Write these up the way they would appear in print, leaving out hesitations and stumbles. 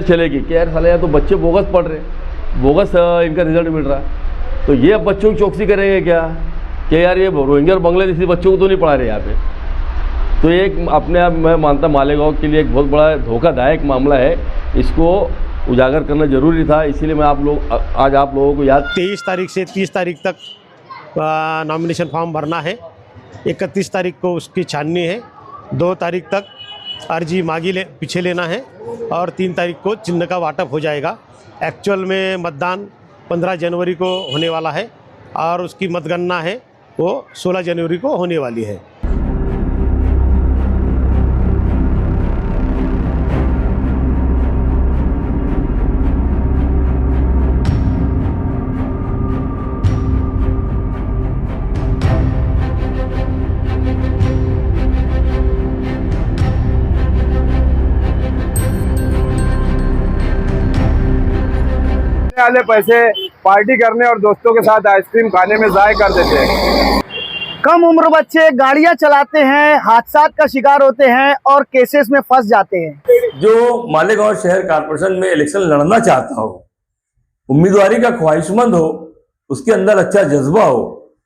चलेगी कि यार साले यार तो बच्चे बोगस पढ़ रहे, बोगस इनका रिजल्ट मिल रहा, तो ये अब बच्चों की चौकसी करेंगे क्या कि यार ये रोहिंग्या और बांग्लादेशी बच्चों को तो नहीं पढ़ा रहे यहाँ पे। तो ये एक अपने आप मैं मानता मालेगांव के लिए एक बहुत बड़ा धोखादायक मामला है, इसको उजागर करना जरूरी था। इसीलिए मैं आज आप लोगों को याद 23 तारीख से 30 तारीख तक नॉमिनेशन फॉर्म भरना है, 31 तारीख को उसकी छाननी है, 2 तारीख तक अर्जी पीछे लेना है और 3 तारीख को चिन्ह का वाटप हो जाएगा। एक्चुअल में मतदान 15 जनवरी को होने वाला है और उसकी मतगणना है वो 16 जनवरी को होने वाली है। वाले पैसे पार्टी करने और दोस्तों के साथ आइसक्रीम खाने में ज़ाय कर देते हैं। कम उम्र बच्चे गाड़ियां चलाते हैं, हादसात का शिकार होते हैं और केसेस में फंस जाते हैं। जो मालेगांव शहर कारपोरेशन में इलेक्शन लड़ना चाहता हो, उम्मीदवारी का ख्वाहिशमंद हो, उसके अंदर अच्छा जज्बा हो,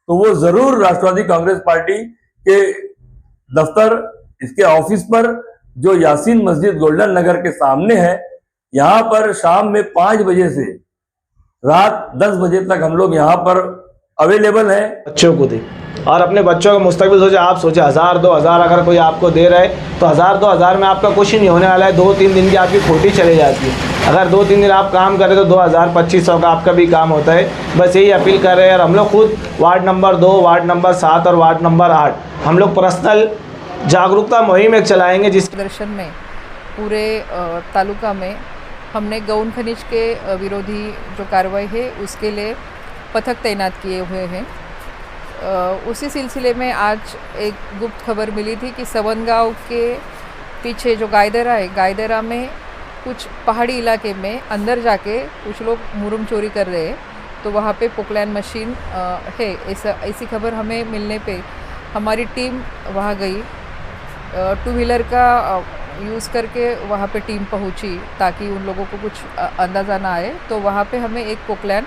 तो वो जरूर राष्ट्रवादी कांग्रेस पार्टी के दफ्तर, इसके ऑफिस पर जो यासीन मस्जिद गोल्डन नगर के सामने है, यहाँ पर शाम में 5 बजे से रात 10 बजे तक हम लोग यहाँ पर अवेलेबल है। बच्चों को दे और अपने बच्चों का मुस्तकबिल सोचे। आप सोचे 1000-2000 अगर कोई आपको दे रहा है तो 1000-2000 में आपका कुछ ही नहीं होने वाला है। 2-3 दिन की आपकी खोटी चली जाती है। अगर 2-3 दिन आप काम करें तो 2000-2500 का आपका भी काम होता है। बस यही अपील कर रहे हैं। और हम लोग खुद वार्ड नंबर 2, वार्ड नंबर 7 और वार्ड नंबर 8 हम लोग पर्सनल जागरूकता मुहिम एक चलाएँगे। जिस प्रदर्शन में पूरे तालुका में हमने गौण खनिज के विरोधी जो कार्रवाई है उसके लिए पथक तैनात किए हुए हैं। उसी सिलसिले में आज एक गुप्त खबर मिली थी कि सवनगांव के पीछे जो गायदरा है, गायदरा में कुछ पहाड़ी इलाके में अंदर जाके कुछ लोग मुरुम चोरी कर रहे हैं, तो वहाँ पे पोकलैंड मशीन है। ऐसी खबर हमें मिलने पे हमारी टीम वहाँ गई, 2 व्हीलर का यूज़ करके वहाँ पे टीम पहुँची ताकि उन लोगों को कुछ अंदाज़ा ना आए। तो वहाँ पे हमें एक पोकलैंड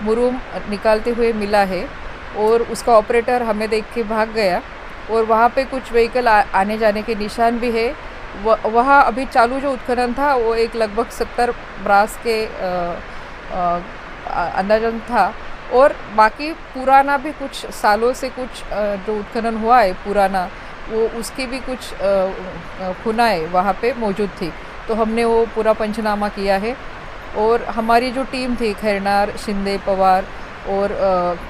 मुरुम निकालते हुए मिला है और उसका ऑपरेटर हमें देख के भाग गया। और वहाँ पे कुछ व्हीकल आने जाने के निशान भी है। वहाँ अभी चालू जो उत्खनन था वो एक लगभग 70 ब्रास के अंदाजन था। और बाकी पुराना भी कुछ सालों से कुछ जो उत्खनन हुआ है पुराना, वो उसकी भी कुछ खुनाएँ वहाँ पे मौजूद थी। तो हमने वो पूरा पंचनामा किया है। और हमारी जो टीम थी, खैरनार, शिंदे, पवार और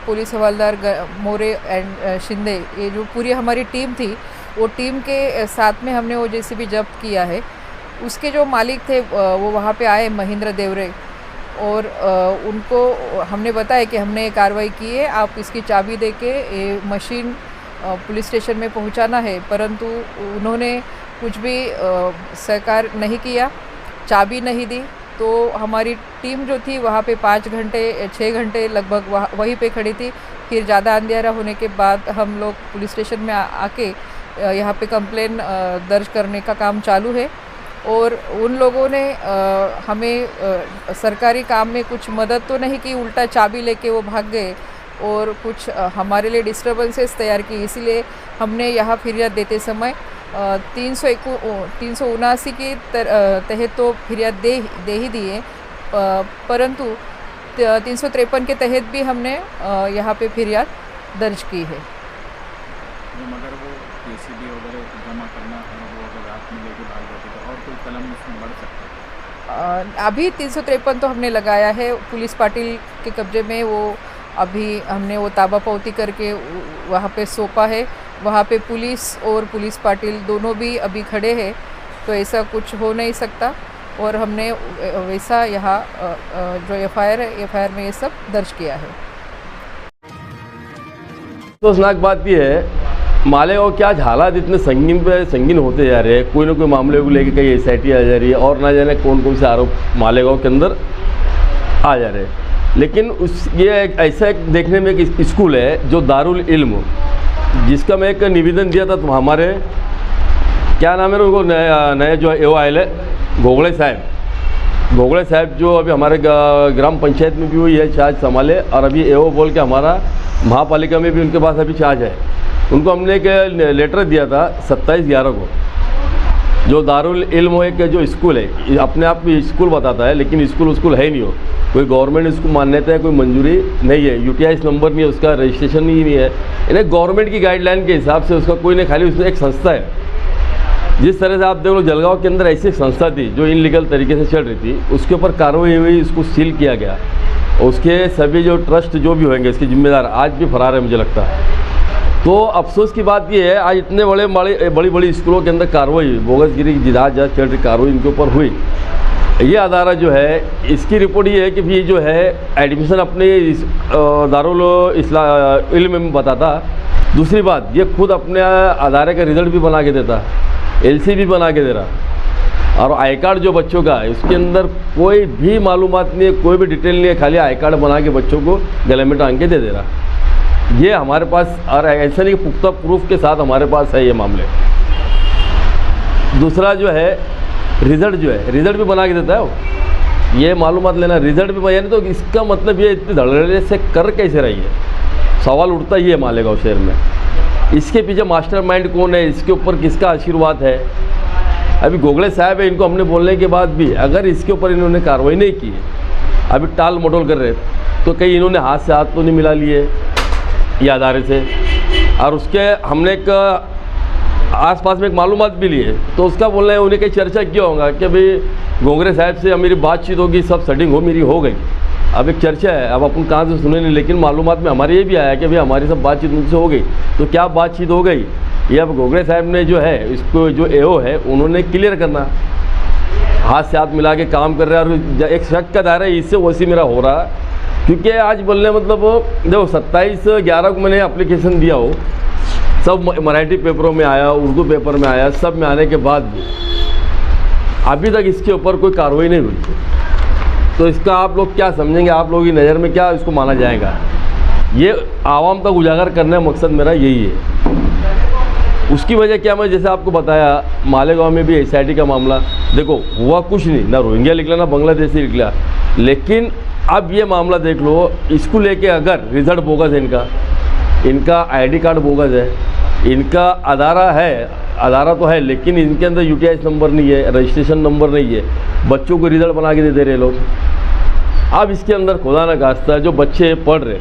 police havildar more and Shinde, ये जो पूरी हमारी टीम थी, वो टीम के साथ में हमने वो जेसीबी जब्त किया है। उसके जो मालिक थे वो वहाँ पे आए, महेंद्र देवरे, और उनको हमने बताया कि हमने ये कार्रवाई की है, आप इसकी चाबी दे के ये मशीन पुलिस स्टेशन में पहुंचाना है। परंतु उन्होंने कुछ भी सहकार नहीं किया, चाबी नहीं दी। तो हमारी टीम जो थी वहाँ पे 6 घंटे लगभग वहीं पे खड़ी थी। फिर ज़्यादा अंधेरा होने के बाद हम लोग पुलिस स्टेशन में आके यहाँ पे कंप्लेन दर्ज करने का काम चालू है। और उन लोगों ने हमें सरकारी काम में कुछ मदद तो नहीं की, उल्टा चाबी लेके वो भाग गए और कुछ हमारे लिए डिस्टर्बेंसेस तैयार की। इसीलिए हमने यहाँ फिरियाद देते समय 379 के तहत तो फिरियाद दे ही दिए, परंतु 353 के तहत भी हमने यहाँ पे फिरियाद दर्ज की है। मगर वो जेसीबी वगैरह जमा करना है, वो अगर रात में लेके भाग जाते तो और कोई कलम उसमें बढ़ सकता है। अभी 353 तो हमने लगाया है पुलिस पाटिल के कब्जे में। वो अभी हमने वो ताबापोती करके वहाँ पे सौंपा है। वहाँ पे पुलिस और पुलिस पाटिल दोनों भी अभी खड़े हैं, तो ऐसा कुछ हो नहीं सकता। और हमने वैसा यहाँ जो एफआईआर है, एफआईआर में ये सब दर्ज किया है। अफसोसनाक बात यह है, मालेगांव के आज हालात इतने संगीन होते जा रहे हैं। कोई ना कोई मामले को लेकर कहीं एसआईटी आ जा रही है और ना जाने कौन कौन से आरोप मालेगांव के अंदर आ जा रहे हैं। लेकिन ये ऐसा एक देखने में एक स्कूल है जो दारुल इल्म, जिसका मैं एक निवेदन दिया था। तो हमारे क्या नाम है उनको नए जो एओ आयल है घोगड़े साहब, भोगड़े साहब जो अभी हमारे ग्राम पंचायत में भी हुई है चार्ज संभाले, और अभी एओ बोल के हमारा महापालिका में भी उनके पास अभी चार्ज है। उनको हमने एक लेटर दिया था 27/11 को। जो दारुल इल्म एक जो स्कूल है, अपने आप में स्कूल बताता है लेकिन स्कूल है ही नहीं, हो कोई गवर्नमेंट इसको मान्यता है, कोई मंजूरी नहीं है, यूटीआईएस नंबर नहीं है, उसका रजिस्ट्रेशन ही नहीं है। इन्हें गवर्नमेंट की गाइडलाइन के हिसाब से उसका कोई नहीं, खाली उसमें एक संस्था है। जिस तरह से आप देख लो जलगांव के अंदर ऐसी एक संस्था थी जो इनलीगल तरीके से चल रही थी, उसके ऊपर कार्रवाई हुई, उसको सील किया गया। उसके सभी जो ट्रस्ट जो भी होंगे इसके जिम्मेदार आज भी फरार है मुझे लगता है। तो अफसोस की बात ये है आज इतने बड़ी स्कूलों के अंदर कार्रवाई, बोगसगिरी की जिहाद चल रही कार्रवाई इनके ऊपर हुई। ये अदारा जो है इसकी रिपोर्ट ये है कि भी जो है एडमिशन अपने दारुल इल्म में बताता। दूसरी बात ये खुद अपने अदारे का रिज़ल्ट भी बना के देता, एलसी भी बना के दे रहा, और आई कार्ड जो बच्चों का है उसके अंदर कोई भी मालूमात नहीं है, कोई भी डिटेल नहीं है, खाली आई कार्ड बना के बच्चों को गले में टांग के दे रहा। ये हमारे पास, और ऐसा नहीं कि पुख्ता प्रूफ के साथ हमारे पास है ये मामले। दूसरा जो है रिज़ल्ट भी बना के देता है वो। ये मालूमात लेना, रिज़ल्ट भी यानी, तो इसका मतलब ये इतनी धड़ल्ले से कर कैसे रही है, सवाल उठता ही है मालेगांव शहर में। इसके पीछे मास्टरमाइंड कौन है, इसके ऊपर किसका आशीर्वाद है। अभी गोगले साहब है, इनको हमने बोलने के बाद भी अगर इसके ऊपर इन्होंने कार्रवाई नहीं की, अभी टाल मटोल कर रहे, तो कहीं इन्होंने हाथ से हाथ तो नहीं मिला लिए ये अदारे से। और उसके हमने एक आसपास में एक मालूमात भी लिए, तो उसका बोलना है उन्हें कहीं चर्चा किया होगा कि भाई गोगरे साहब से मेरी बातचीत होगी, सब सेटिंग मेरी हो गई। अब एक चर्चा है, अब अपन कहाँ से सुने नहीं, लेकिन मालूमात में हमारे ये भी आया कि भाई हमारी सब बातचीत उनसे हो गई। तो क्या बातचीत हो गई ये अब गोगरे साहब ने जो है इसको जो एओ है उन्होंने क्लियर करना। हाथ से हाथ मिला के काम कर रहे हैं, और एक शक का दायरा इससे वैसे मेरा हो रहा, क्योंकि आज बोलने मतलब देखो 27/11 को मैंने एप्लीकेशन दिया हो, सब मराठी पेपरों में आया, उर्दू पेपर में आया, सब में आने के बाद भी अभी तक इसके ऊपर कोई कार्रवाई नहीं हुई। तो इसका आप लोग क्या समझेंगे, आप लोगों की नज़र में क्या इसको माना जाएगा? ये आवाम तक उजागर करने का मकसद मेरा यही है। उसकी वजह क्या, मैं जैसे आपको बताया मालेगांव में भी एसआईटी का मामला, देखो हुआ कुछ नहीं, ना रोहिंग्या निकला ना बांग्लादेशी निकला, लेकिन अब ये मामला देख लो, इसको लेके अगर रिजल्ट बोगस है, इनका आईडी कार्ड बोगस है, इनका अदारा तो है लेकिन इनके अंदर यूटीआईएस नंबर नहीं है, रजिस्ट्रेशन नंबर नहीं है, बच्चों को रिजल्ट बना के दे रहे लोग। अब इसके अंदर खुदा न खास्ता जो बच्चे पढ़ रहे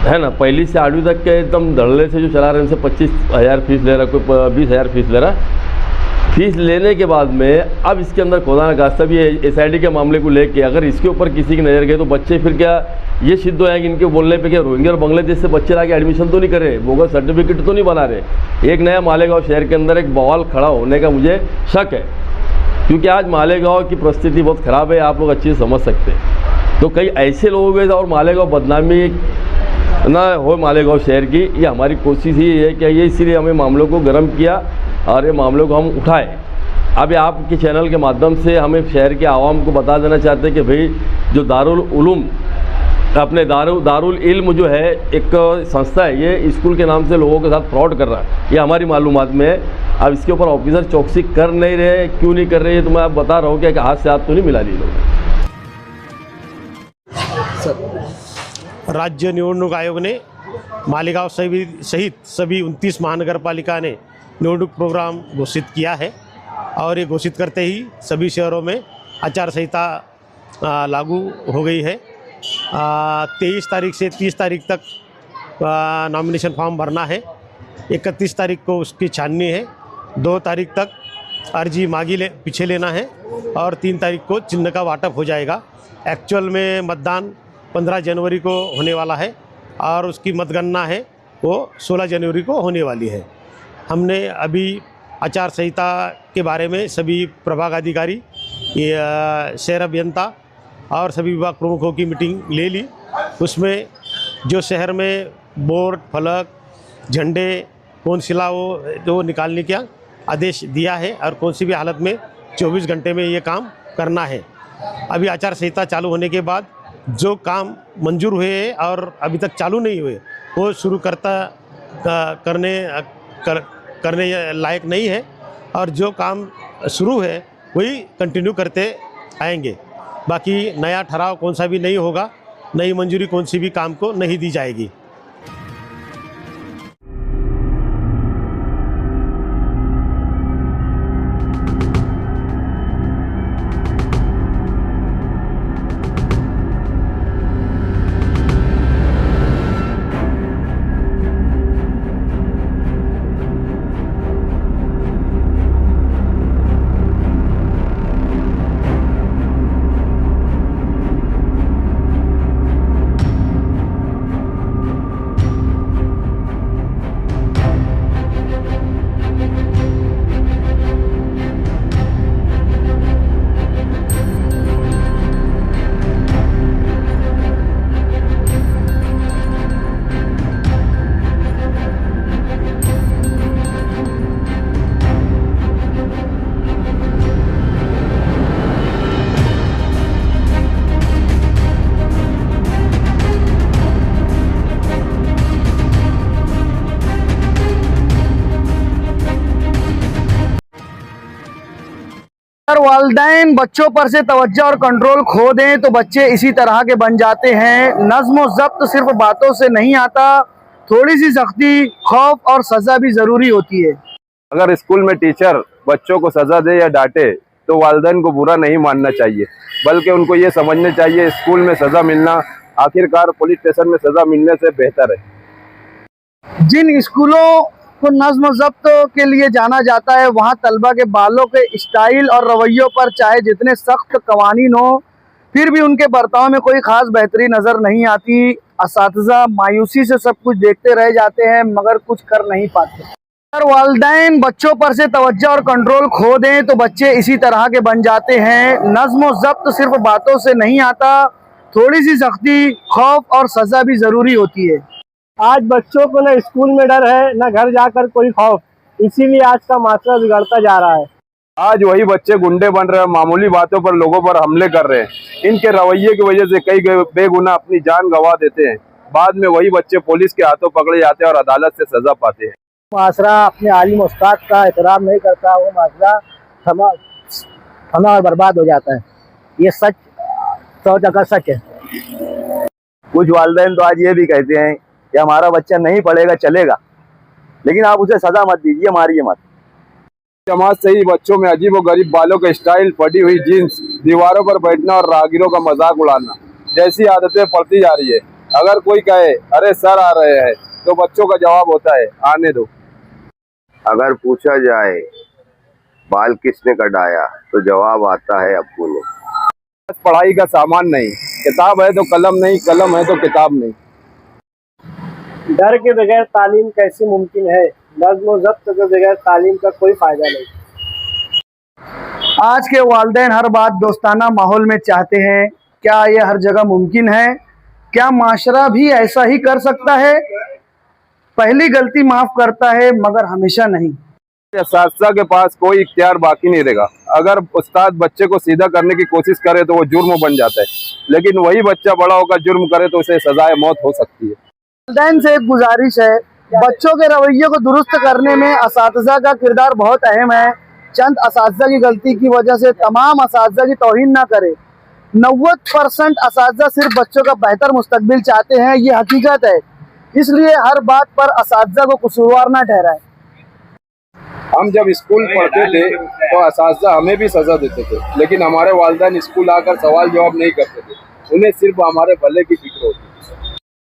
है ना, पहली से 8वीं तक के एकदम धड़ल्ले से जो चला रहे हैं, उनसे 25,000 फीस ले रहा, कोई 20,000 फीस ले रहा। फीस लेने के बाद में अब इसके अंदर खुदा न खास्ता भी एसआईटी के मामले को लेके अगर इसके ऊपर किसी की नज़र गई तो बच्चे फिर क्या ये सिद्ध हो जाएंगे इनके बोलने पे, क्या रोहिंग्या और बांग्लादेश से बच्चे लाके एडमिशन तो नहीं कर रहे, बोगस सर्टिफिकेट तो नहीं बना रहे। एक नया मालेगांव शहर के अंदर एक बवाल खड़ा होने का मुझे शक है, क्योंकि आज मालेगांव की परिस्थिति बहुत ख़राब है, आप लोग अच्छे से समझ सकते हैं। तो कई ऐसे लोग हैं और मालेगांव बदनामी ना हो मालेगांव शहर की, ये हमारी कोशिश ही है कि ये इसीलिए हमें मामलों को गर्म किया और ये मामलों को हम उठाए। अभी आपके चैनल के माध्यम से हमें शहर के आवाम को बता देना चाहते हैं कि भाई जो दारुल उलूम अपने दारुल इल्म जो है एक संस्था है, ये स्कूल के नाम से लोगों के साथ फ्रॉड कर रहा है, ये हमारी मालूमात में है। अब इसके ऊपर ऑफिसर चौकसी कर नहीं रहे, क्यों नहीं कर रहे, तो मैं आप बता रहा हूँ कि हाथ से हाथ तो नहीं मिला लिए लोग। राज्य निवडणूक आयोग ने मालेगांव सहित सभी 29 महानगर पालिका ने निवडणूक प्रोग्राम घोषित किया है, और ये घोषित करते ही सभी शहरों में आचार संहिता लागू हो गई है। 23 तारीख से 30 तारीख तक नॉमिनेशन फॉर्म भरना है, 31 तारीख को उसकी छाननी है, 2 तारीख तक अर्जी पीछे लेना है, और 3 तारीख को चिन्ह का वाटप हो जाएगा। एक्चुअल में मतदान 15 जनवरी को होने वाला है, और उसकी मतगणना है वो 16 जनवरी को होने वाली है। हमने अभी आचार संहिता के बारे में सभी प्रभाग अधिकारी, शहर अभियंता और सभी विभाग प्रमुखों की मीटिंग ले ली। उसमें जो शहर में बोर्ड, फलक, झंडे, कौन सिला वो निकालने का आदेश दिया है, और कौन सी भी हालत में 24 घंटे में ये काम करना है। अभी आचार संहिता चालू होने के बाद जो काम मंजूर हुए हैं और अभी तक चालू नहीं हुए वो शुरू करने लायक नहीं है, और जो काम शुरू है वही कंटिन्यू करते आएंगे। बाकी नया ठहराव कौन सा भी नहीं होगा, नई मंजूरी कौन सी भी काम को नहीं दी जाएगी। अगर वालिदैन बच्चों पर से तवज्जो और कंट्रोल खो दें तो बच्चे इसी तरह के बन जाते हैं। नज्म और ज़ब्त सिर्फ बातों से नहीं आता, थोड़ी सी सख्ती, खौफ और सज़ा भी ज़रूरी होती है। अगर स्कूल में टीचर बच्चों को सजा दे या डांटे तो वालिदैन को बुरा नहीं मानना चाहिए, बल्कि उनको ये समझना चाहिए स्कूल में सजा मिलना आखिरकार पुलिस स्टेशन में सजा मिलने से बेहतर है। जिन स्कूलों को नज्म और ज़ब्त के लिए जाना जाता है वहाँ तलबा के बालों के स्टाइल और रवैयों पर चाहे जितने सख्त कवानीन हो, फिर भी उनके बर्ताव में कोई ख़ास बेहतरी नज़र नहीं आती। असातिज़ा मायूसी से सब कुछ देखते रह जाते हैं मगर कुछ कर नहीं पाते। अगर वालिदैन बच्चों पर से तवज्जो और कंट्रोल खो दें तो बच्चे इसी तरह के बन जाते हैं। नज्म और ज़ब्त सिर्फ बातों से नहीं आता, थोड़ी सी सख्ती, खौफ और सज़ा भी ज़रूरी होती है। आज बच्चों को न स्कूल में डर है न घर जाकर कोई खौफ, इसीलिए आज का माशरा बिगड़ता जा रहा है। आज वही बच्चे गुंडे बन रहे हैं, मामूली बातों पर लोगों पर हमले कर रहे हैं। इनके रवैये की वजह से कई बेगुनाह अपनी जान गंवा देते हैं। बाद में वही बच्चे पुलिस के हाथों पकड़े जाते हैं और अदालत से सजा पाते हैं। माशरा अपने आलिम उस्ताद का एहतराम नहीं करता, वो माशरा थमा और बर्बाद हो जाता है। ये सच 100% सच है। कुछ वालिदैन तो आज ये भी कहते हैं कि हमारा बच्चा नहीं पढ़ेगा चलेगा, लेकिन आप उसे सजा मत दीजिए, मारिए मत। जमात से ही बच्चों में अजीब व गरीब बालों के स्टाइल, फटी हुई जीन्स, दीवारों पर बैठना और राहगीरों का मजाक उड़ाना जैसी आदतें पड़ती जा रही है। अगर कोई कहे अरे सर आ रहे हैं तो बच्चों का जवाब होता है आने दो। अगर पूछा जाए बाल किसने कटाया तो जवाब आता है अब्बू ने। बस पढ़ाई का सामान नहीं, किताब है तो कलम नहीं, कलम है तो किताब नहीं। डर के बगैर तालीम कैसे मुमकिन है? नज्म और ज़ब्त के बगैर तालीम का कोई फायदा नहीं। आज के वालिदैन हर बात दोस्ताना माहौल में चाहते हैं। क्या ये हर जगह मुमकिन है? क्या माशरा भी ऐसा ही कर सकता है? पहली गलती माफ करता है मगर हमेशा नहीं। असातिज़ा के पास कोई इख्तियार बाकी नहीं रहेगा। अगर उस्ताद बच्चे को सीधा करने की कोशिश करे तो वो जुर्म बन जाता है, लेकिन वही बच्चा बड़ा होकर जुर्म करे तो उसे सजाए मौत हो सकती है। वालिदैन से एक गुजारिश है, बच्चों के रवैये को दुरुस्त करने में असातिज़ा का किरदार बहुत अहम है। चंद असातिज़ा की गलती की वजह से तमाम असातिज़ा की तौहीन ना करे। 90% असातिज़ा सिर्फ बच्चों का बेहतर मुस्तकबिल चाहते हैं, ये हकीकत है। इसलिए हर बात पर असातिज़ा को कसूरवार ना ठहराए। हम जब स्कूल पढ़ते थे तो असातिज़ा हमें भी सजा देते थे, लेकिन हमारे वालिदैन स्कूल आकर सवाल जवाब नहीं करते थे। उन्हें सिर्फ हमारे भले की फिक्र होती।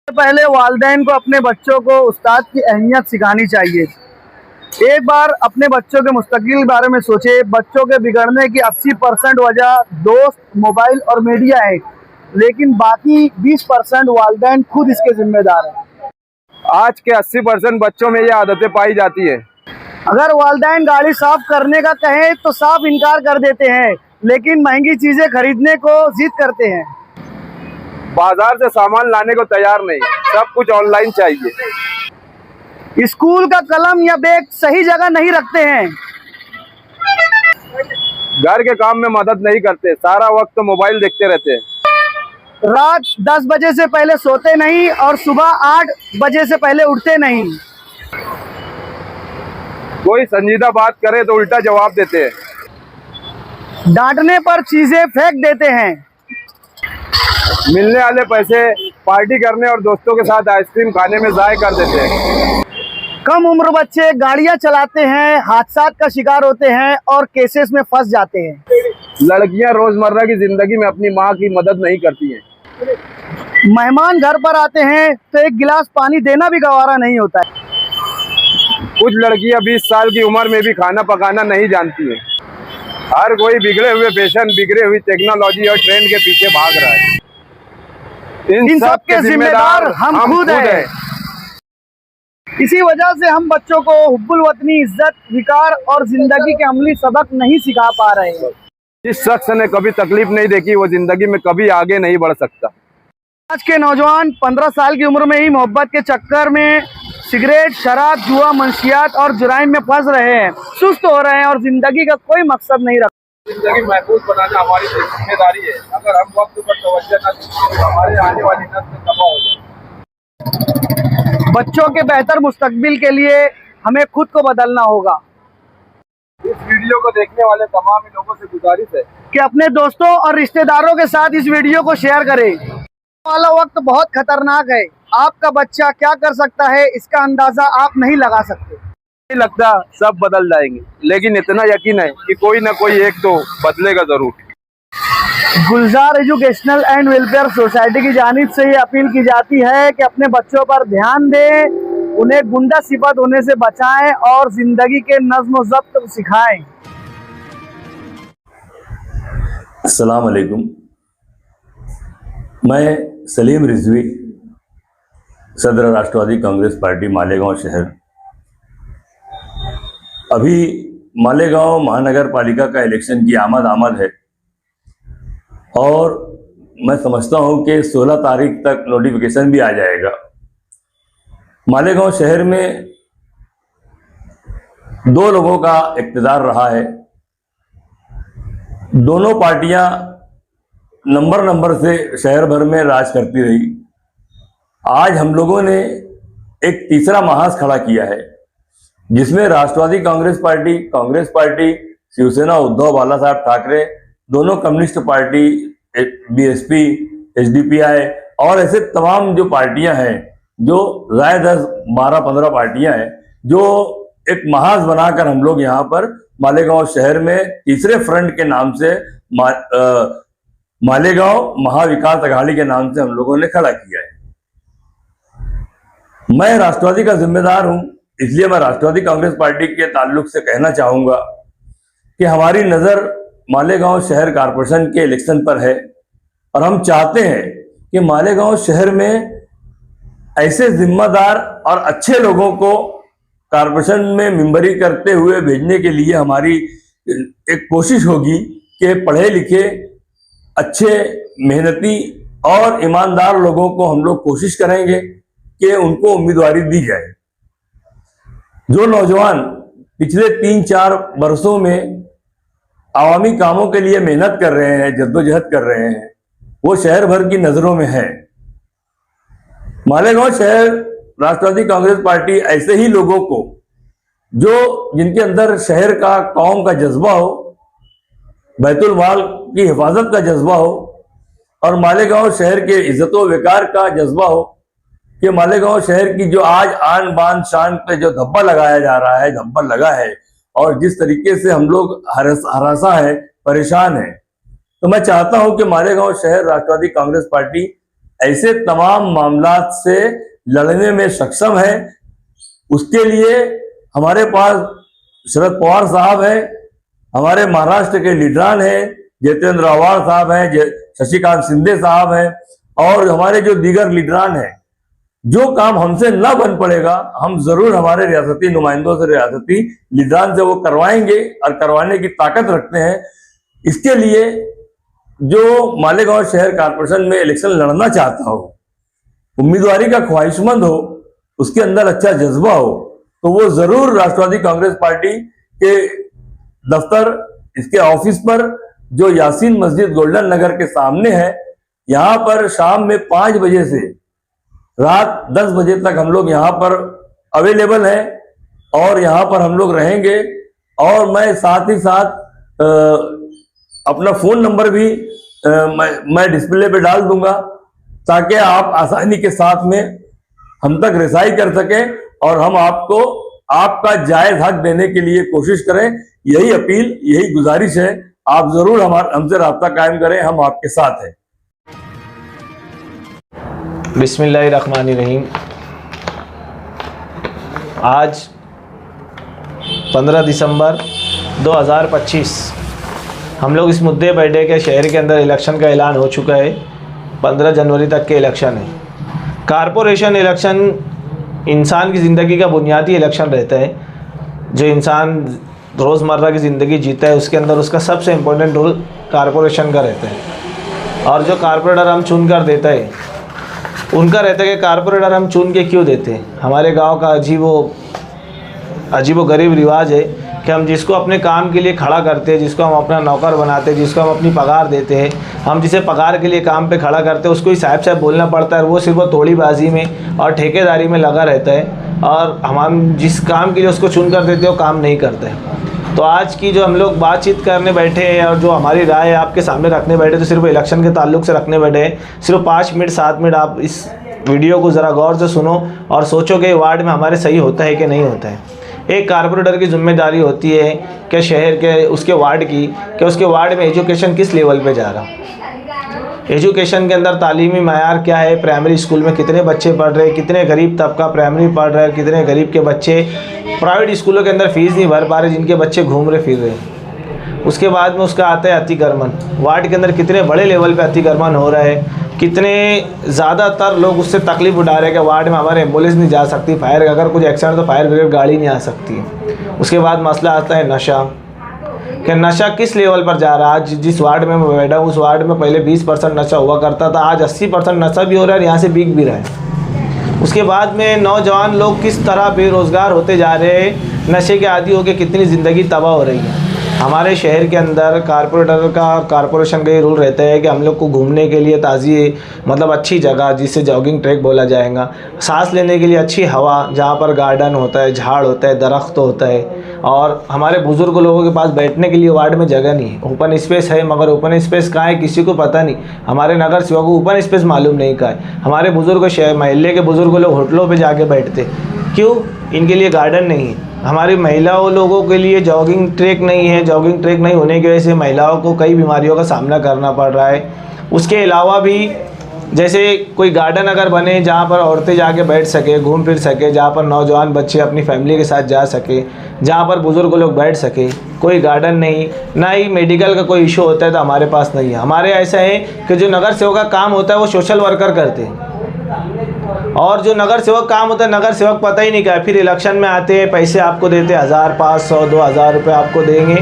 पहले वालिदैन को अपने बच्चों को उस्ताद की अहमियत सिखानी चाहिए। एक बार अपने बच्चों के मुस्तकबिल के बारे में सोचे। बच्चों के बिगड़ने की 80% वजह दोस्त, मोबाइल और मीडिया है, लेकिन बाकी 20% वालिदैन खुद इसके जिम्मेदार हैं। आज के 80% बच्चों में ये आदतें पाई जाती हैं। अगर वालिदैन गाड़ी साफ करने का कहें तो साफ इनकार कर देते हैं, लेकिन महंगी चीजें खरीदने को जिद करते हैं। बाजार से सामान लाने को तैयार नहीं, सब कुछ ऑनलाइन चाहिए। स्कूल का कलम या बैग सही जगह नहीं रखते हैं। घर के काम में मदद नहीं करते, सारा वक्त तो मोबाइल देखते रहते हैं। रात 10 बजे से पहले सोते नहीं और सुबह 8 बजे से पहले उठते नहीं। कोई संजीदा बात करे तो उल्टा जवाब देते हैं। डांटने पर चीजें फेंक देते हैं। मिलने वाले पैसे पार्टी करने और दोस्तों के साथ आइसक्रीम खाने में ज़ाय कर देते हैं। कम उम्र बच्चे गाड़ियां चलाते हैं, हादसात का शिकार होते हैं और केसेस में फंस जाते हैं। लड़कियां रोजमर्रा की जिंदगी में अपनी माँ की मदद नहीं करती हैं। मेहमान घर पर आते हैं तो एक गिलास पानी देना भी गवारा नहीं होता है। कुछ लड़कियां 20 साल की उम्र में भी खाना पकाना नहीं जानती हैं। हर कोई बिगड़े हुए फैशन, बिगड़े हुई टेक्नोलॉजी और ट्रेंड के पीछे भाग रहा है। इन सब के जिम्मेदार हम खुद हैं। इसी वजह से हम बच्चों को हुब्बुल वतनी, इज्जत, विकार और जिंदगी के अमली सबक नहीं सिखा पा रहे हैं। जिस शख्स ने कभी तकलीफ नहीं देखी वो जिंदगी में कभी आगे नहीं बढ़ सकता। आज के नौजवान 15 साल की उम्र में ही मोहब्बत के चक्कर में सिगरेट, शराब, जुआ, मंशियात और जुराइम में फंस रहे हैं, सुस्त हो रहे हैं और जिंदगी का कोई मकसद नहीं रखते। जिंदगी महफूज बनाना हमारी जिम्मेदारी है। अगर हम वक्त पर तवज्जो न दें तो हमारे आने वाली नस्ल तबाह हो जाए। बच्चों के बेहतर मुस्तकबिल के लिए हमें खुद को बदलना होगा। इस वीडियो को देखने वाले तमाम ही लोगों से गुजारिश है कि अपने दोस्तों और रिश्तेदारों के साथ इस वीडियो को शेयर करें। वाला वक्त बहुत खतरनाक है। आपका बच्चा क्या कर सकता है इसका अंदाजा आप नहीं लगा सकते। नहीं लगता सब बदल जाएंगे, लेकिन इतना यकीन है कि कोई ना कोई एक तो बदलेगा जरूर। गुलजार एजुकेशनल एंड वेलफेयर सोसाइटी की जानिब से ये अपील की जाती है कि अपने बच्चों पर ध्यान दें, उन्हें गुंडा सिफत होने से बचाएं और जिंदगी के नज्म ज़ब्त सिखाएं। अस्सलाम वालेकुम। मैं सलीम रिजवी, सदर राष्ट्रवादी कांग्रेस पार्टी मालेगांव शहर। अभी मालेगांव महानगर पालिका का इलेक्शन की आमद है और मैं समझता हूं कि 16 तारीख तक नोटिफिकेशन भी आ जाएगा। मालेगांव शहर में 2 लोगों का इक़्तिदार रहा है। दोनों पार्टियां नंबर से शहर भर में राज करती रही। आज हम लोगों ने एक तीसरा महाज खड़ा किया है जिसमें राष्ट्रवादी कांग्रेस पार्टी, शिवसेना उद्धव बाला साहब ठाकरे, दोनों कम्युनिस्ट पार्टी, बीएसपी, एसडीपीआई और ऐसे तमाम जो पार्टियां हैं, जो राय 10, 12, 15 पार्टियां हैं, जो एक महाज बनाकर हम लोग यहाँ पर मालेगांव शहर में तीसरे फ्रंट के नाम से मालेगांव महाविकास अघाड़ी के नाम से हम लोगों ने खड़ा किया है। मैं राष्ट्रवादी का जिम्मेदार हूं, इसलिए मैं राष्ट्रवादी कांग्रेस पार्टी के ताल्लुक से कहना चाहूंगा कि हमारी नजर मालेगांव शहर कारपोरेशन के इलेक्शन पर है और हम चाहते हैं कि मालेगांव शहर में ऐसे जिम्मेदार और अच्छे लोगों को कारपोरेशन में मेंबरी करते हुए भेजने के लिए हमारी एक कोशिश होगी कि पढ़े लिखे, अच्छे, मेहनती और ईमानदार लोगों को हम लोग कोशिश करेंगे कि उनको उम्मीदवारी दी जाए। जो नौजवान पिछले 3-4 वर्षों में आवामी कामों के लिए मेहनत कर रहे हैं, जद्दोजहद कर रहे हैं, वो शहर भर की नजरों में है। मालेगांव शहर राष्ट्रवादी कांग्रेस पार्टी ऐसे ही लोगों को, जो जिनके अंदर शहर का, कौम का जज्बा हो, बैतुल माल की हिफाजत का जज्बा हो और मालेगांव शहर के इज्जत व वकार का जज्बा हो कि मालेगांव शहर की जो आज आन बान शान पे जो धब्बा लगाया जा रहा है, धब्बा लगा है और जिस तरीके से हम लोग हरासा है, परेशान है, तो मैं चाहता हूं कि मालेगांव शहर राष्ट्रवादी कांग्रेस पार्टी ऐसे तमाम मामलात से लड़ने में सक्षम है। उसके लिए हमारे पास शरद पवार साहब हैं, हमारे महाराष्ट्र के लीडरान हैं, जितेंद्र आव्हाड साहब हैं, शशिकांत शिंदे साहब हैं और हमारे जो दीगर लीडरान हैं। जो काम हमसे न बन पड़ेगा हम जरूर हमारे रियासती नुमाइंदों से, रियासती लीडरान से वो करवाएंगे और करवाने की ताकत रखते हैं। इसके लिए जो मालेगांव शहर कारपोरेशन में इलेक्शन लड़ना चाहता हो, उम्मीदवारी का ख्वाहिशमंद हो, उसके अंदर अच्छा जज्बा हो, तो वो जरूर राष्ट्रवादी कांग्रेस पार्टी के दफ्तर, इसके ऑफिस पर जो यासीन मस्जिद गोल्डन नगर के सामने है, यहाँ पर शाम में 5 बजे से रात 10 बजे तक हम लोग यहाँ पर अवेलेबल हैं और यहाँ पर हम लोग रहेंगे। और मैं साथ ही साथ अपना फ़ोन नंबर भी मैं डिस्प्ले पे डाल दूंगा ताकि आप आसानी के साथ में हम तक रिसाई कर सके और हम आपको आपका जायज हक देने के लिए कोशिश करें। यही अपील, यही गुजारिश है, आप जरूर हमसे राब्ता कायम करें, हम आपके साथ हैं। बिस्मिल्लाहिर्रहमानिर्रहीम। आज 15 दिसंबर 2025 हम लोग इस मुद्दे बैठे कि शहर के अंदर इलेक्शन का ऐलान हो चुका है। 15 जनवरी तक के इलेक्शन है। कारपोरेशन इलेक्शन इंसान की ज़िंदगी का बुनियादी इलेक्शन रहता है। जो इंसान रोज़मर्रा की ज़िंदगी जीता है उसके अंदर उसका सबसे इम्पोर्टेंट रोल कारपोरेशन का रहता है। और जो कारपोरेटर हम चुन कर देता है उनका रहता है कि कारपोरेटर हम चुन के क्यों देते हैं। हमारे गांव का अजीबो गरीब रिवाज है कि हम जिसको अपने काम के लिए खड़ा करते हैं, जिसको हम अपना नौकर बनाते हैं, जिसको हम अपनी पगार देते हैं, हम जिसे पगार के लिए काम पे खड़ा करते हैं उसको ही साहब साहब बोलना पड़ता है। वो सिर्फ तोड़ीबाजी में और ठेकेदारी में लगा रहता है और हम जिस काम के लिए उसको चुन कर देते हैं वो काम नहीं करते हैं। तो आज की जो हम लोग बातचीत करने बैठे हैं और जो हमारी राय आपके सामने रखने बैठे तो सिर्फ इलेक्शन के ताल्लुक से रखने बैठे हैं। सिर्फ 5 मिनट 7 मिनट आप इस वीडियो को ज़रा गौर से सुनो और सोचो कि वार्ड में हमारे सही होता है कि नहीं होता है। एक कारपोरेटर की जिम्मेदारी होती है कि शहर के उसके वार्ड की कि उसके वार्ड में एजुकेशन किस लेवल पे जा रहा है, एजुकेशन के अंदर तालीमी मायार क्या है, प्राइमरी स्कूल में कितने बच्चे पढ़ रहे हैं, कितने गरीब तबका प्राइमरी पढ़ रहे हैं, कितने गरीब के बच्चे प्राइवेट स्कूलों के अंदर फ़ीस नहीं भर पा रहे जिनके बच्चे घूम रहे फिर रहे। उसके बाद में उसका आता है अतिक्रमण। वार्ड के अंदर कितने बड़े लेवल पे अतिक्रमण हो रहा है, कितने ज़्यादातर लोग उससे तकलीफ उठा रहे हैं कि वार्ड में हमारे एम्बुलेंस नहीं जा सकती, फायर अगर कुछ एक्सीडेंट तो फायर ब्रिगेड गाड़ी नहीं आ सकती है। उसके बाद मसला आता है नशा, कि नशा किस लेवल पर जा रहा है। आज जिस वार्ड में मैं बैठा हूँ उस वार्ड में पहले 20% नशा हुआ करता था, आज 80% नशा भी हो रहा है और यहाँ से बिक भी रहा है। उसके बाद में नौजवान लोग किस तरह बेरोज़गार होते जा रहे हैं, नशे के आदी होकर कितनी ज़िंदगी तबाह हो रही है। हमारे शहर के अंदर कारपोरेशन का ये रूल रहता है कि हम लोग को घूमने के लिए ताज़ी मतलब अच्छी जगह जिसे जॉगिंग ट्रैक बोला जाएगा, सांस लेने के लिए अच्छी हवा जहाँ पर गार्डन होता है, झाड़ होता है, दरख्त होता है। और हमारे बुज़ुर्ग लोगों के पास बैठने के लिए वार्ड में जगह नहीं है। ओपन स्पेस है मगर ओपन स्पेस कहाँ है किसी को पता नहीं। हमारे नगर सेवक को ओपन स्पेस मालूम नहीं कहाँ है। हमारे बुज़ुर्ग शहर महल्ले के बुज़ुर्ग लोग होटलों पर जाके बैठते, क्यों? इनके लिए गार्डन नहीं है। हमारी महिलाओं लोगों के लिए जॉगिंग ट्रैक नहीं है। जॉगिंग ट्रैक नहीं होने की वजह से महिलाओं को कई बीमारियों का सामना करना पड़ रहा है। उसके अलावा भी जैसे कोई गार्डन अगर बने जहाँ पर औरतें जाके बैठ सके, घूम फिर सके, जहाँ पर नौजवान बच्चे अपनी फैमिली के साथ जा सके, जहाँ पर बुज़ुर्ग लोग बैठ सके, कोई गार्डन नहीं। ना ही मेडिकल का कोई इशू होता है तो हमारे पास नहीं है। हमारे ऐसा है कि जो नगर सेवक का काम होता है वो सोशल वर्कर करते हैं और जो नगर सेवक काम होता है नगर सेवक पता ही नहीं क्या। फिर इलेक्शन में आते हैं, पैसे आपको देते 1000, 500, 2000 रुपये आपको देंगे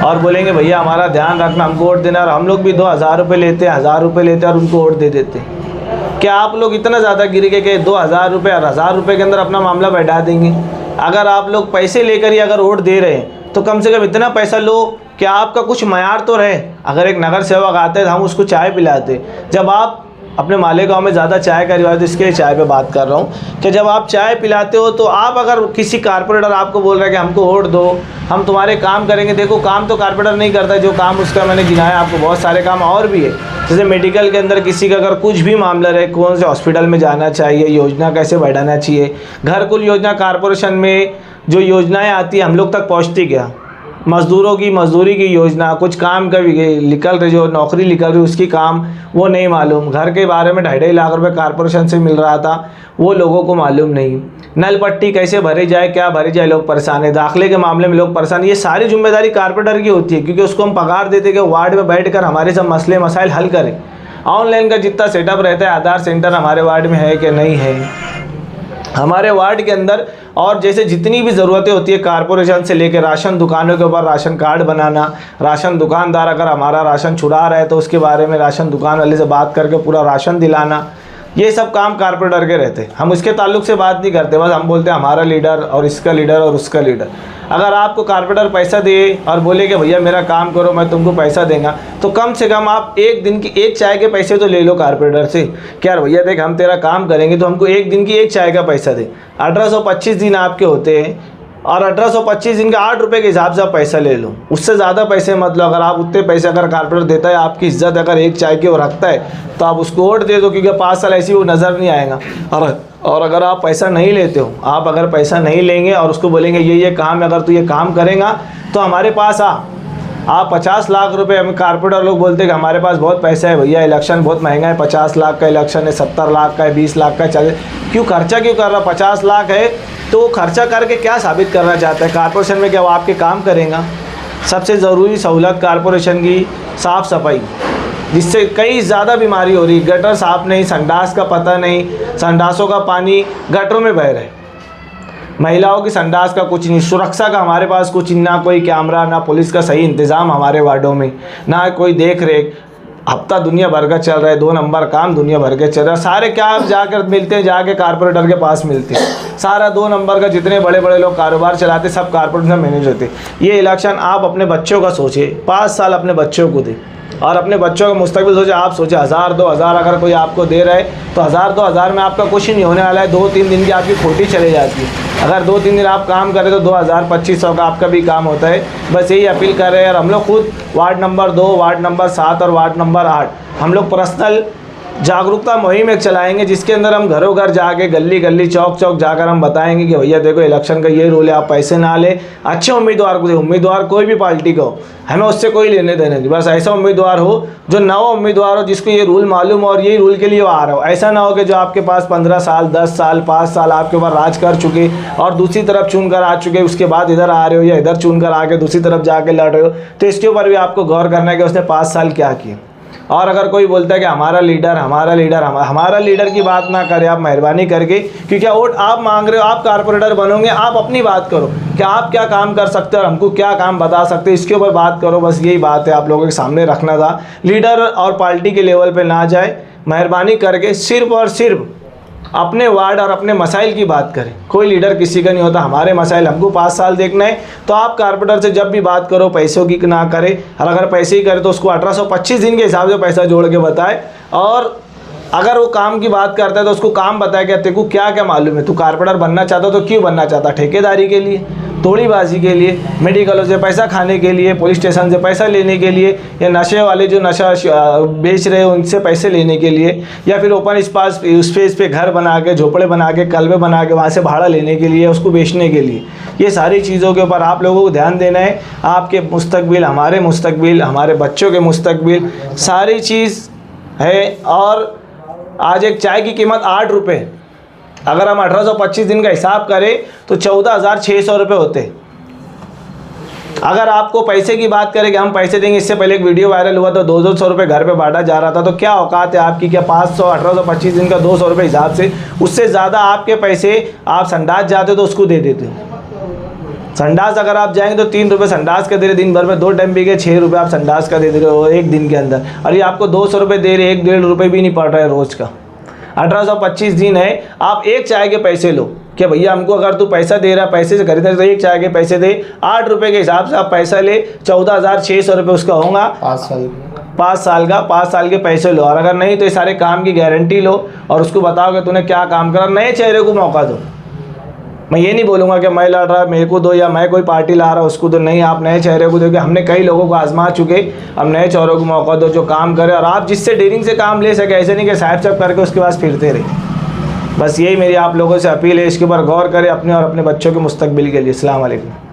और बोलेंगे भैया हमारा ध्यान रखना, हमको वोट देना। और हम लोग भी 2000 रुपये लेते हैं, 1000 रुपये लेते हैं और उनको वोट दे देते हैं। क्या आप लोग इतना ज़्यादा गिर गए कि 2000 रुपये और 1000 रुपये के अंदर अपना मामला बैठा देंगे? अगर आप लोग पैसे लेकर ही अगर वोट दे रहे हैं तो कम से कम इतना पैसा लो कि आपका कुछ मयार तो रहे। अगर एक नगर सेवक आता है तो हम उसको चाय पिलाते। जब आप अपने मालेगांव में ज़्यादा चाय का रिवाज, इसके लिए चाय पे बात कर रहा हूँ कि जब आप चाय पिलाते हो तो आप अगर किसी कारपोरेटर आपको बोल रहा है कि हमको वोट दो, हम तुम्हारे काम करेंगे। देखो काम तो कारपोरेटर नहीं करता, जो काम उसका मैंने गिनाया आपको बहुत सारे काम और भी है। जैसे मेडिकल के अंदर किसी का अगर कुछ भी मामला रहे, कौन से हॉस्पिटल में जाना चाहिए, योजना कैसे बढ़ाना चाहिए, घर कुल योजना कारपोरेशन में जो योजनाएँ आती हैं हम लोग तक पहुँचती क्या? मज़दूरों की मजदूरी की योजना, कुछ काम का निकल रही, जो नौकरी निकल रही उसकी काम वो नहीं मालूम। घर के बारे में 2.5 लाख रुपए कारपोरेशन से मिल रहा था वो लोगों को मालूम नहीं। नल पट्टी कैसे भरी जाए, क्या भरी जाए, लोग परेशान है। दाखिले के मामले में लोग परेशान। ये सारी जिम्मेदारी कारपोरेटर की होती है क्योंकि उसको हम पगार देते कि वार्ड में बैठ कर हमारे सब मसले मसाइल हल करें। ऑनलाइन का जितना सेटअप रहता है, आधार सेंटर हमारे वार्ड में है कि नहीं है हमारे वार्ड के अंदर, और जैसे जितनी भी ज़रूरतें होती है कारपोरेशन से लेकर राशन दुकानों के ऊपर राशन कार्ड बनाना, राशन दुकानदार अगर हमारा राशन छुड़ा रहा है तो उसके बारे में राशन दुकान वाले से बात करके पूरा राशन दिलाना, ये सब काम कारपोरेटर के रहते हैं। हम इसके ताल्लुक से बात नहीं करते, बस हम बोलते हैं हमारा लीडर और इसका लीडर और उसका लीडर। अगर आपको कारपोरेटर पैसा दे और बोले कि भैया मेरा काम करो मैं तुमको पैसा देगा, तो कम से कम आप एक दिन की एक चाय के पैसे तो ले लो कारपोरेटर से। क्या यार भैया देख हम तेरा काम करेंगे तो हमको एक दिन की एक चाय का पैसा दे। 1825 दिन आपके होते हैं और 1825 दिन का 8 रुपये के हिसाब से आप पैसा ले लो, उससे ज़्यादा पैसे मत लो। अगर आप उतने पैसे अगर कारपोरेटर देता है, आपकी इज्जत अगर एक चाय की वो रखता है तो आप उसको वोट दे दो, क्योंकि 5 साल ऐसी वो नज़र नहीं आएगा। और अगर आप पैसा नहीं लेते हो, आप अगर पैसा नहीं लेंगे और उसको बोलेंगे ये काम है, अगर तू ये काम करेगा तो हमारे पास आप 50 लाख रुपए, हमें कारपोरेटर लोग बोलते हैं कि हमारे पास बहुत पैसा है भैया, इलेक्शन बहुत महंगा है, 50 लाख का इलेक्शन है, 70 लाख का है, 20 लाख का है, 40, क्यों खर्चा क्यों कर रहा? 50 लाख है तो वो खर्चा करके क्या साबित करना चाहता है? कारपोरेशन में क्या वो आपके काम करेगा? सबसे ज़रूरी सहूलत कारपोरेशन की साफ़ सफाई, जिससे कई ज़्यादा बीमारी हो रही। गटर साफ नहीं, संडास का पता नहीं, संडासों का पानी गटरों में बह रहा है, महिलाओं की संडास का कुछ नहीं, सुरक्षा का हमारे पास कुछ ना, कोई कैमरा ना, पुलिस का सही इंतज़ाम हमारे वार्डों में ना, कोई देख रेख। हफ्ता दुनिया भर का चल रहा है, 2 नंबर काम दुनिया भर के चल रहा है। सारे क्या आप जाकर मिलते हैं, जाके कारपोरेटर के पास मिलते हैं। सारा 2 नंबर का जितने बड़े बड़े लोग कारोबार चलाते सब कारपोरेटर में मैनेज होते। ये इलेक्शन आप अपने बच्चों का सोचिए, 5 साल अपने बच्चों को दें और अपने बच्चों का मुस्तकबिल सोचे। आप सोचे 1000 2000 अगर कोई आपको दे रहा है तो 1000 2000 में आपका कुछ ही नहीं होने वाला है। 2-3 दिन की आपकी खोटी चली जाती है। अगर 2-3 दिन आप काम करें तो 2000-2500 का आपका भी काम होता है। बस यही अपील कर रहे हैं। और हम लोग खुद वार्ड नंबर 2, वार्ड नंबर 7 और वार्ड नंबर 8 हम लोग पर्सनल जागरूकता मुहिम एक चलाएंगे, जिसके अंदर हम घरों घर जाके, गली गली, चौक चौक जाकर हम बताएंगे कि भैया देखो इलेक्शन का ये रूल है, आप पैसे ना ले, अच्छे उम्मीदवार को दे। उम्मीदवार कोई भी पार्टी का हो, हमें उससे कोई लेने देने नहीं। बस ऐसा उम्मीदवार हो जो नवा उम्मीदवार हो, जिसको ये रूल मालूम हो और यही रूल के लिए वो आ रहा हो। ऐसा ना हो कि जो आपके पास 15 साल 10 साल 5 साल आपके ऊपर राज कर चुके और दूसरी तरफ चुन कर आ चुके, उसके बाद इधर आ रहे हो या इधर चुन कर आके दूसरी तरफ जाके लड़ रहे हो। तो इसके ऊपर भी आपको गौर करना है कि उसने 5 साल क्या किए। और अगर कोई बोलता है कि हमारा लीडर की बात ना करें आप मेहरबानी करके, क्योंकि वोट आप मांग रहे हो, आप कारपोरेटर बनोगे, आप अपनी बात करो कि आप क्या काम कर सकते हो और हमको क्या काम बता सकते हो, इसके ऊपर बात करो। बस यही बात है, आप लोगों के सामने रखना था। लीडर और पार्टी के लेवल पे ना जाए, मेहरबानी करके सिर्फ और सिर्फ अपने वार्ड और अपने मसाइल की बात करें। कोई लीडर किसी का नहीं होता, हमारे मसाइल हमको 5 साल देखना है। तो आप कारपोरेटर से जब भी बात करो पैसों की ना करें, और अगर पैसे ही करें तो उसको 1825 दिन के हिसाब से पैसा जोड़ के बताए। और अगर वो काम की बात करता है तो उसको काम बताया कि तेरे को क्या क्या मालूम है, तू कारपोरेटर बनना चाहता तो क्यों बनना चाहता? ठेकेदारी के लिए, तोड़ीबाजी के लिए, मेडिकलों से पैसा खाने के लिए, पुलिस स्टेशन से पैसा लेने के लिए, या नशे वाले जो नशा बेच रहे हैं उनसे पैसे लेने के लिए, या फिर ओपन स्पेस पे घर बना के, झोपड़े बना के, कलबे बना के वहाँ से भाड़ा लेने के लिए, उसको बेचने के लिए। ये सारी चीज़ों के ऊपर आप लोगों को ध्यान देना है। आपके मुस्तकबिल, हमारे मुस्तकबिल, हमारे बच्चों के मुस्तकबिल, सारी चीज़ है। और आज एक चाय की कीमत 8 रुपये, अगर हम 1825 दिन का हिसाब करें तो 14,600 रुपये होते। अगर आपको पैसे की बात करें कि हम पैसे देंगे, इससे पहले एक वीडियो वायरल हुआ तो 200 रुपये घर पे बांटा जा रहा था। तो क्या औकात है आपकी? क्या 500 1825 दिन का 200 रुपये हिसाब से, उससे ज़्यादा आपके पैसे आप संडास जाते तो उसको दे देते। संडास अगर आप जाएंगे तो 3 रुपये संडास का दे रहे, दिन भर में 2 टाइम पी के 6 रुपये आप संडास का दे रहे हो एक दिन के अंदर। और ये आपको 200 रुपये दे रहे, 1-1.5 रुपये भी नहीं पड़ रहा है रोज़ का। 1825 दिन है, आप एक चाय के पैसे लो कि भैया हमको अगर तू पैसा दे रहा है, पैसे से खरीदना तो एक चाय के पैसे दे। 8 रुपये के हिसाब से आप पैसा ले, 14,600 रुपये उसका होगा 5 साल के पैसे लो। और अगर नहीं तो ये सारे काम की गारंटी लो और उसको बताओ कि तूने क्या काम करा। नए चेहरे को मौका दो। मैं ये नहीं बोलूँगा कि मैं लड़ रहा मेरे को दो, या मैं कोई पार्टी ला रहा उसको तो नहीं। आप नए चेहरे को दो, कि हमने कई लोगों को आजमा चुके। अब नए चेहरों को मौका दो जो काम करे, और आप जिससे डीलिंग से काम ले सके। ऐसे नहीं कि साहब करके उसके पास फिरते रहे। बस यही मेरी आप लोगों से अपील है, इसके ऊपर गौर करें अपने और अपने बच्चों के मुस्तकबिल के लिए। अस्सलाम वालेकुम।